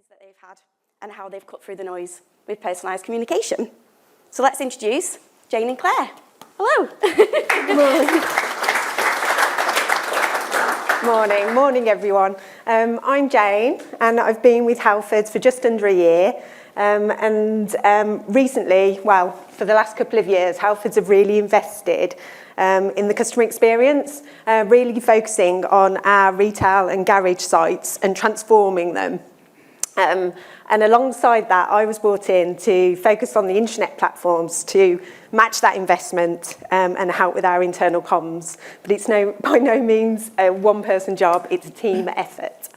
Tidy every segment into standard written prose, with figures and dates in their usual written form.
that they've had and how they've cut through the noise with personalised communication. So let's introduce Jane and Claire. Hello. Morning everyone. I'm Jane and I've been with Halfords for just under a year. Recently, well, for the last couple of years, Halfords have really invested in the customer experience, really focusing on our retail and garage sites and transforming them. And alongside that, I was brought in to focus on the intranet platforms to match that investment and help with our internal comms. But it's by no means a one-person job, it's a team effort.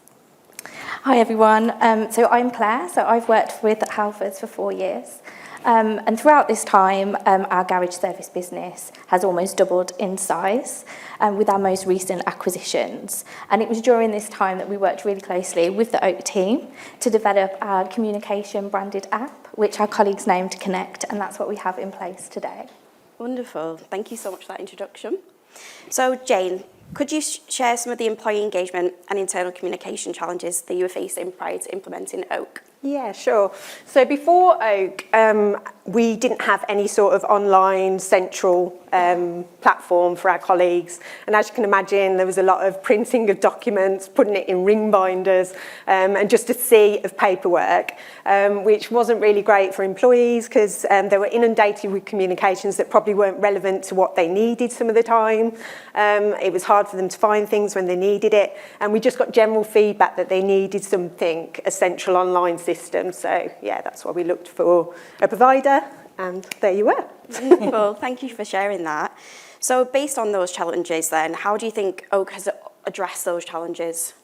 Hi everyone, so I'm Claire, so I've worked with Halfords for 4 years. And throughout this time, our garage service business has almost doubled in size with our most recent acquisitions. And it was during this time that we worked really closely with the Oak team to develop our communication branded app, which our colleagues named Connect, and that's what we have in place today. Wonderful. Thank you so much for that introduction. So Jane, could you share some of the employee engagement and internal communication challenges that you were facing prior to implementing Oak? Yeah, sure. So before Oak, we didn't have any sort of online central platform for our colleagues. And as you can imagine, there was a lot of printing of documents, putting it in ring binders, and just a sea of paperwork, which wasn't really great for employees because they were inundated with communications that probably weren't relevant to what they needed some of the time. It was hard for them to find things when they needed it. And we just got general feedback that they needed something, a central online system. So yeah, that's why we looked for a provider, and there you were. Wonderful. Thank you for sharing that. So based on those challenges then, how do you think Oak has addressed those challenges?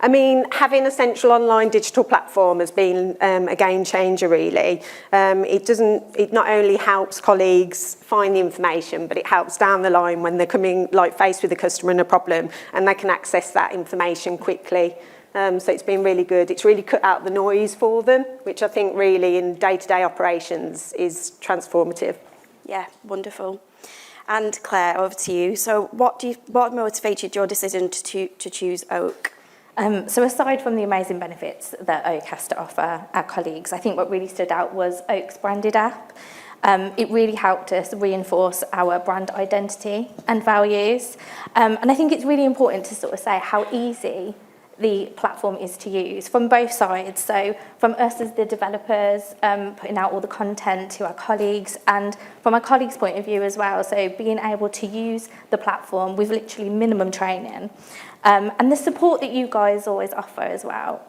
I mean, having a central online digital platform has been a game changer, really. It not only helps colleagues find the information, but it helps down the line when they're coming, like, faced with a customer and a problem, and they can access that information quickly. So it's been really good. It's really cut out the noise for them, which I think really in day-to-day operations is transformative. Yeah, wonderful. And Claire, over to you. So what motivated your decision to choose Oak? So aside from the amazing benefits that Oak has to offer our colleagues, I think what really stood out was Oak's branded app. It really helped us reinforce our brand identity and values. And I think it's really important to sort of say how easy the platform is to use from both sides. So from us as the developers, putting out all the content to our colleagues, and from our colleagues' point of view as well. So being able to use the platform with literally minimum training. And the support that you guys always offer as well.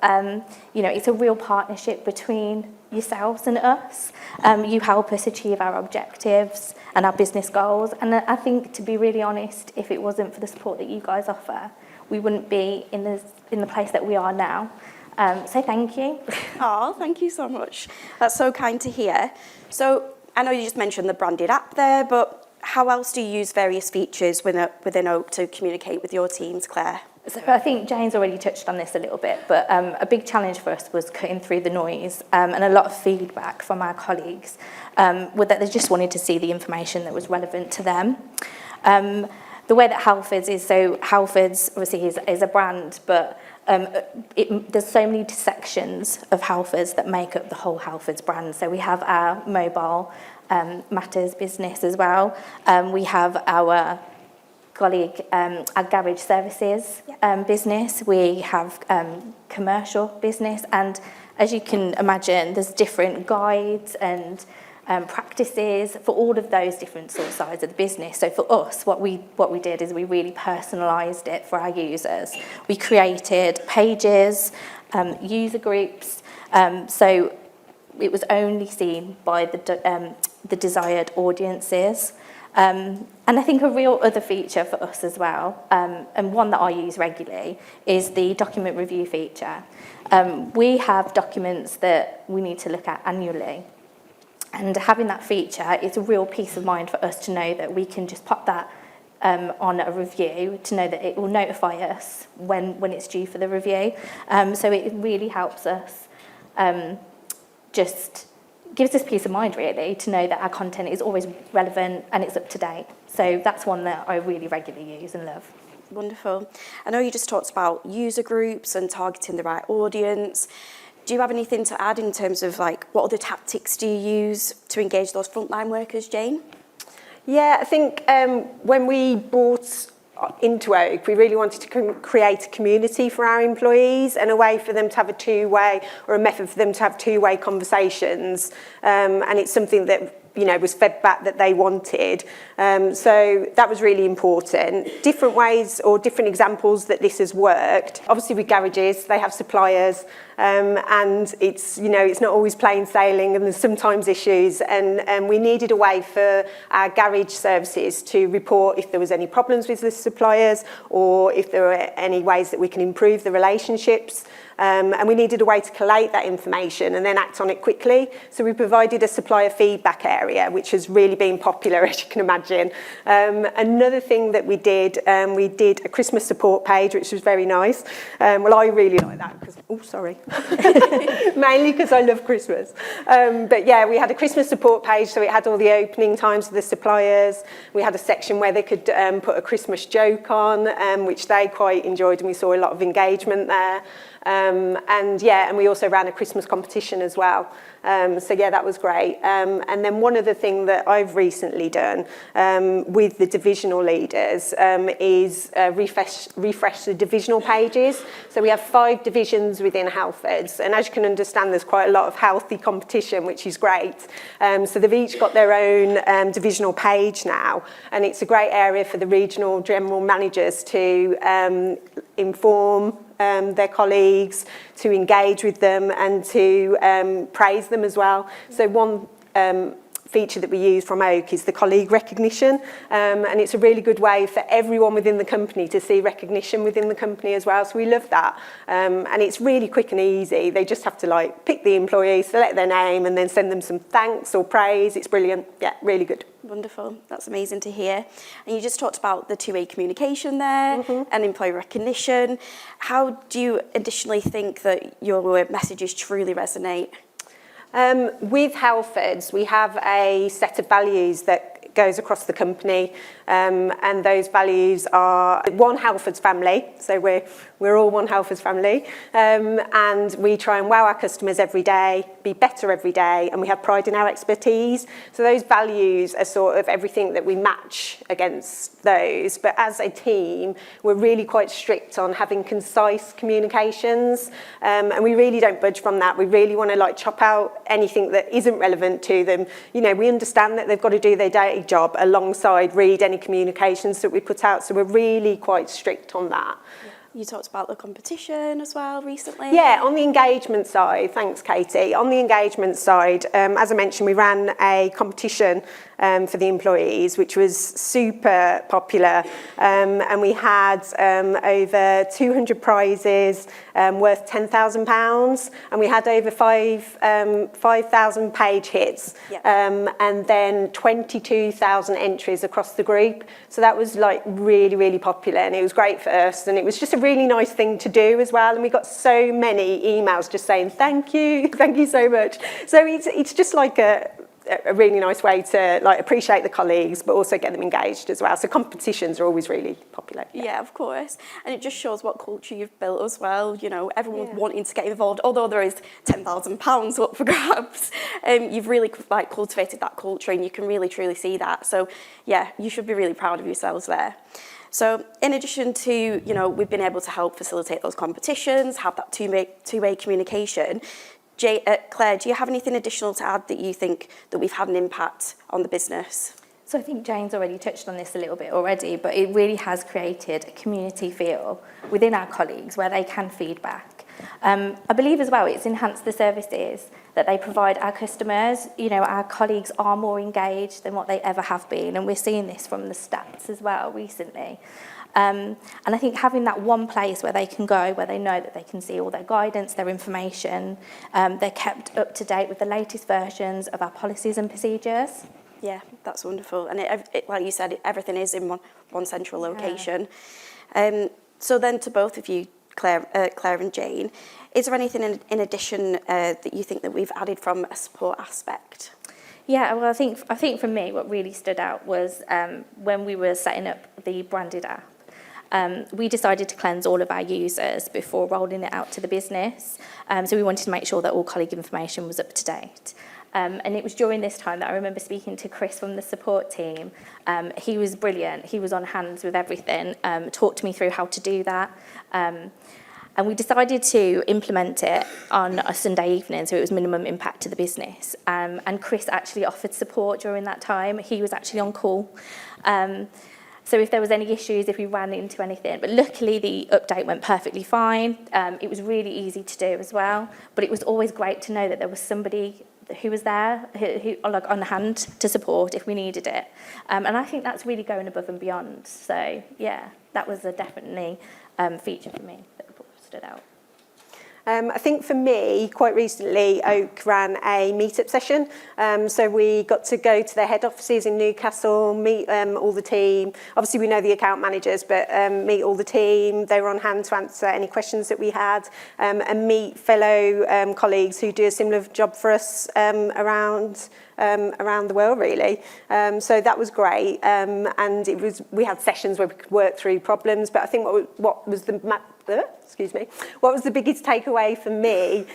It's a real partnership between yourselves and us. You help us achieve our objectives and our business goals. And I think, to be really honest, if it wasn't for the support that you guys offer, we wouldn't be in the place that we are now. So thank you. Oh, thank you so much. That's so kind to hear. So I know you just mentioned the branded app there, but how else do you use various features within Oak to communicate with your teams, Claire? So I think Jane's already touched on this a little bit, but a big challenge for us was cutting through the noise, and a lot of feedback from our colleagues was that they just wanted to see the information that was relevant to them. The way that Halfords is, so Halfords obviously is a brand, but there's so many sections of Halfords that make up the whole Halfords brand. So we have our mobile matters business as well. We have our colleague, our garage services business. We have commercial business, and as you can imagine, there's different guides and practices for all of those different sort of sides of the business. So for us, what we did is we really personalised it for our users. We created pages, user groups, so it was only seen by the desired audiences. And I think a real other feature for us as well, and one that I use regularly, is the document review feature. We have documents that we need to look at annually. And having that feature is a real peace of mind for us to know that we can just pop that on a review, to know that it will notify us when it's due for the review. So it really helps us, just gives us peace of mind, really, to know that our content is always relevant and it's up to date. So that's one that I really regularly use and love. Wonderful. I know you just talked about user groups and targeting the right audience. Do you have anything to add in terms of like what other tactics do you use to engage those frontline workers, Jane? Yeah, I think when we brought into Oak, we really wanted to create a community for our employees and a way for them to have a two-way, or a method for them to have two-way conversations. And it's something that, you know, was fed back that they wanted. So that was really important. Different ways or different examples that this has worked. Obviously with garages, they have suppliers, and it's, you know, it's not always plain sailing, and there's sometimes issues, and we needed a way for our garage services to report if there was any problems with the suppliers, or if there were any ways that we can improve the relationships. And we needed a way to collate that information and then act on it quickly. So we provided a supplier feedback area, which has really been popular, as you can imagine. Another thing that we did a Christmas support page, which was very nice. Well, I really like that because, oh, sorry. Mainly because I love Christmas. But yeah, we had a Christmas support page, so it had all the opening times of the suppliers. We had a section where they could put a Christmas joke on, which they quite enjoyed, and we saw a lot of engagement there. And we also ran a Christmas competition as well. So yeah, that was great. And then one other thing that I've recently done with the divisional leaders is refresh the divisional pages. So we have 5 divisions within Halfords, and as you can understand, there's quite a lot of healthy competition, which is great. So they've each got their own divisional page now, and it's a great area for the regional general managers to inform their colleagues, to engage with them, and to praise them as well. So one feature that we use from Oak is the colleague recognition, and it's a really good way for everyone within the company to see recognition within the company as well. So we love that, and it's really quick and easy. They just have to like pick the employee, select their name, and then send them some thanks or praise. It's brilliant. Yeah, really good. Wonderful. That's amazing to hear. And you just talked about the two-way communication there and employee recognition. How do you additionally think that your messages truly resonate? With Halfords, we have a set of values that goes across the company, and those values are one Halfords family, so we're all one Halfords family, and we try and wow our customers every day, be better every day, and we have pride in our expertise. So those values are sort of everything that we match against those, but as a team, we're really quite strict on having concise communications, and we really don't budge from that. We really want to like chop out anything that isn't relevant to them. You know, we understand that they've got to do their day job alongside read any communications that we put out, so we're really quite strict on that. You talked about the competition as well recently. Yeah, on the engagement side, thanks Katy. On the engagement side, as I mentioned, we ran a competition for the employees, which was super popular, and we had over 200 prizes worth £10,000, and we had over 5,000 page hits, and then 22,000 entries across the group. So that was like really, really popular, and it was great for us, and it was just a really nice thing to do as well. And we got so many emails just saying thank you so much. So it's just like a really nice way to like appreciate the colleagues, but also get them engaged as well. So competitions are always really popular. Yeah, of course. And it just shows what culture you've built as well. You know, everyone's wanting to get involved, although there is £10,000 up for grabs. You've really like cultivated that culture, and you can really truly see that. So yeah, you should be really proud of yourselves there. So in addition to, you know, we've been able to help facilitate those competitions, have that two-way communication. Claire, do you have anything additional to add that you think that we've had an impact on the business? So I think Jane's already touched on this a little bit already, but it really has created a community feel within our colleagues where they can feed back. I believe as well it's enhanced the services that they provide our customers. You know, our colleagues are more engaged than what they ever have been, and we're seeing this from the stats as well recently. And I think having that one place where they can go, where they know that they can see all their guidance, their information, they're kept up to date with the latest versions of our policies and procedures. Yeah, that's wonderful. And it, like you said, everything is in one central location. So then to both of you, Claire and Jane, is there anything in addition that you think that we've added from a support aspect? Yeah, well, I think for me, what really stood out was when we were setting up the branded app. we decided to cleanse all of our users before rolling it out to the business. So we wanted to make sure that all colleague information was up to date. And it was during this time that I remember speaking to Chris from the support team. He was brilliant. He was on hand with everything, talked me through how to do that. And we decided to implement it on a Sunday evening, so it was minimum impact to the business. And Chris actually offered support during that time. He was actually on call. So if there was any issues, if we ran into anything, but luckily the update went perfectly fine. It was really easy to do as well, but it was always great to know that there was somebody who was there, who like on hand to support if we needed it. And I think that's really going above and beyond. So yeah, that was a definitely feature for me that stood out. I think for me, quite recently, Oak ran a meetup session. So we got to go to their head offices in Newcastle, meet all the team. Obviously, we know the account managers, but meet all the team. They were on hand to answer any questions that we had, and meet fellow colleagues who do a similar job for us around the world, really. So that was great. And we had sessions where we could work through problems. But I think what was the biggest takeaway for me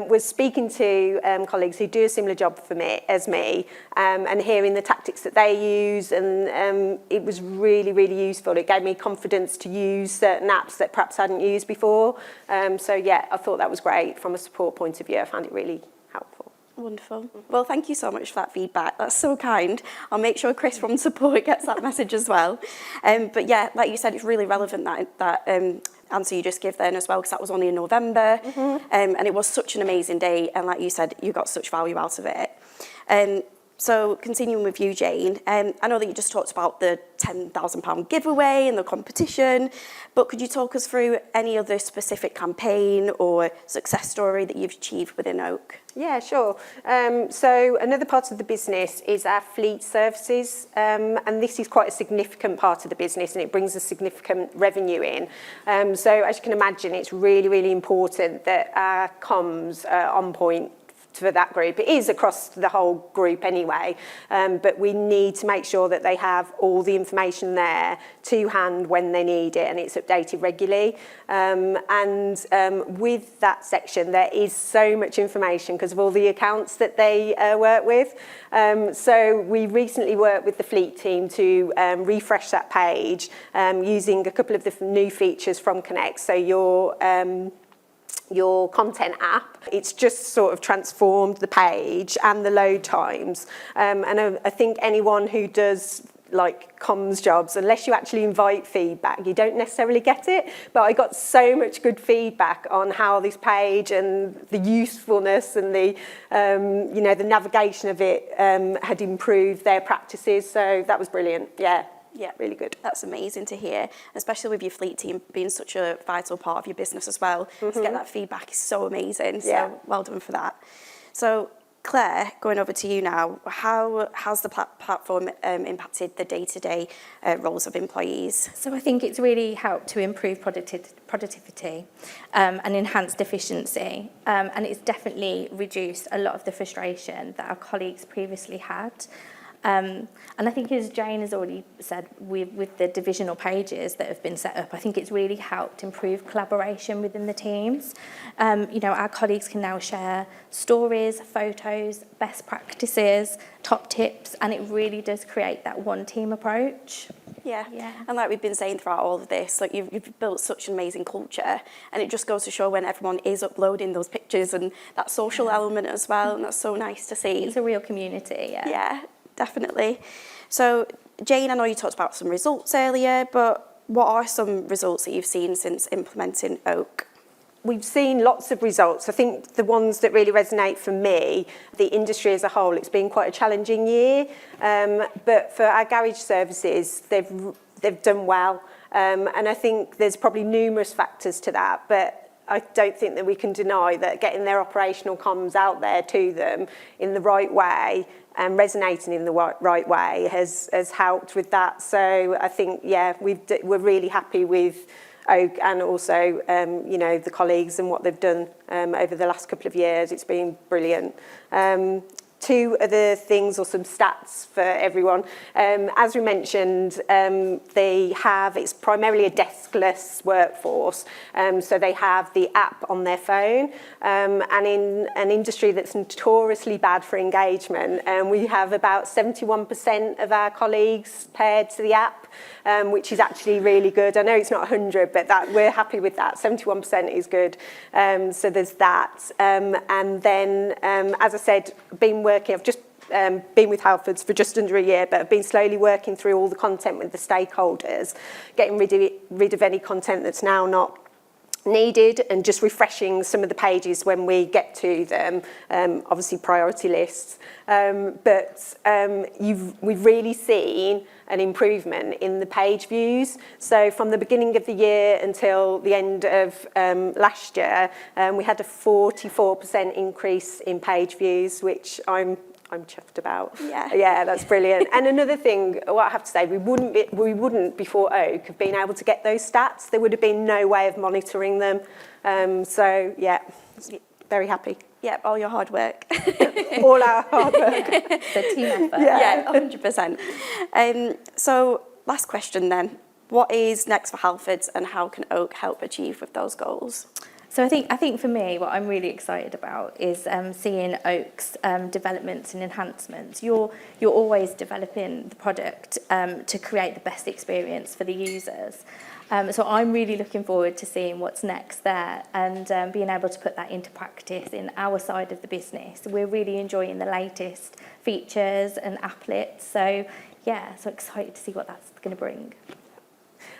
was speaking to colleagues who do a similar job as me, and hearing the tactics that they use, and it was really, really useful. It gave me confidence to use certain apps that perhaps I hadn't used before. So yeah, I thought that was great from a support point of view. I found it really helpful. Wonderful. Well, thank you so much for that feedback. That's so kind. I'll make sure Chris from support gets that message as well. But yeah, like you said, it's really relevant that answer you just gave then as well, because that was only in November. And it was such an amazing day. And like you said, you got such value out of it. So continuing with you, Jane, I know that you just talked about the £10,000 giveaway and the competition, but could you talk us through any other specific campaign or success story that you've achieved within Oak? Yeah, sure. So another part of the business is our fleet services, and this is quite a significant part of the business, and it brings a significant revenue in. So as you can imagine, it's really, really important that our comms are on point for that group. It is across the whole group anyway, but we need to make sure that they have all the information there to hand when they need it, and it's updated regularly. With that section, there is so much information because of all the accounts that they work with. So we recently worked with the fleet team to refresh that page using a couple of the new features from Connect. So your content app, it's just sort of transformed the page and the load times. And I think anyone who does like comms jobs, unless you actually invite feedback, you don't necessarily get it. But I got so much good feedback on how this page and the usefulness and the the navigation of it had improved their practices. So that was brilliant. Yeah, really good. That's amazing to hear, especially with your fleet team being such a vital part of your business as well. To get that feedback is so amazing. So well done for that. So Claire, going over to you now, how has the platform impacted the day-to-day roles of employees? So I think it's really helped to improve productivity and enhanced efficiency, and it's definitely reduced a lot of the frustration that our colleagues previously had. And I think, as Jane has already said, with the divisional pages that have been set up, I think it's really helped improve collaboration within the teams. Our colleagues can now share stories, photos, best practices, top tips, and it really does create that one team approach. Yeah, and like we've been saying throughout all of this, like you've built such an amazing culture, and it just goes to show when everyone is uploading those pictures and that social element as well, and that's so nice to see. It's a real community, Yeah, definitely. So Jane, I know you talked about some results earlier, but what are some results that you've seen since implementing Oak? We've seen lots of results. I think the ones that really resonate for me, the industry as a whole, it's been quite a challenging year. But for our garage services, they've done well. And I think there's probably numerous factors to that, but I don't think that we can deny that getting their operational comms out there to them in the right way and resonating in the right way has helped with that. So I think, we're really happy with Oak and also, the colleagues and what they've done over the last couple of years. It's been brilliant. two other things or some stats for everyone. As we mentioned, it's primarily a deskless workforce, so they have the app on their phone, and in an industry that's notoriously bad for engagement, we have about 71% of our colleagues paired to the app, which is actually really good. I know it's not 100, but we're happy with that. 71% is good. So there's that. And then, as I said, I've just been with Halfords for just under a year, but I've been slowly working through all the content with the stakeholders, getting rid of any content that's now not needed, and just refreshing some of the pages when we get to them, obviously priority lists. But we've really seen an improvement in the page views. So from the beginning of the year until the end of last year, we had a 44% increase in page views, which I'm chuffed about. Yeah, that's brilliant. And another thing, what I have to say, we wouldn't before Oak have been able to get those stats. There would have been no way of monitoring them. So yeah, very happy. Yep, all your hard work. All our hard work. The team effort. Yeah, 100%. So last question then. What is next for Halfords, and how can Oak help achieve with those goals? So I think for me, what I'm really excited about is seeing Oak's developments and enhancements. You're always developing the product to create the best experience for the users. So I'm really looking forward to seeing what's next there, and being able to put that into practice in our side of the business. We're really enjoying the latest features and applets. So yeah, so excited to see what that's going to bring.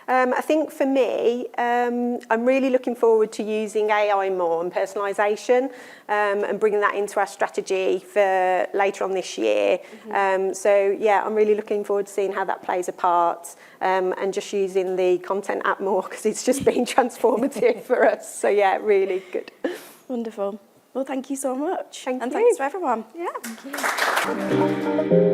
I think for me, I'm really looking forward to using AI more and personalisation, and bringing that into our strategy for later on this year. So yeah, I'm really looking forward to seeing how that plays a part, and just using the content app more, because it's just been transformative for us. So yeah, really good. Wonderful. Well, thank you so much. Thank you. And thanks to everyone. Yeah. Thank you.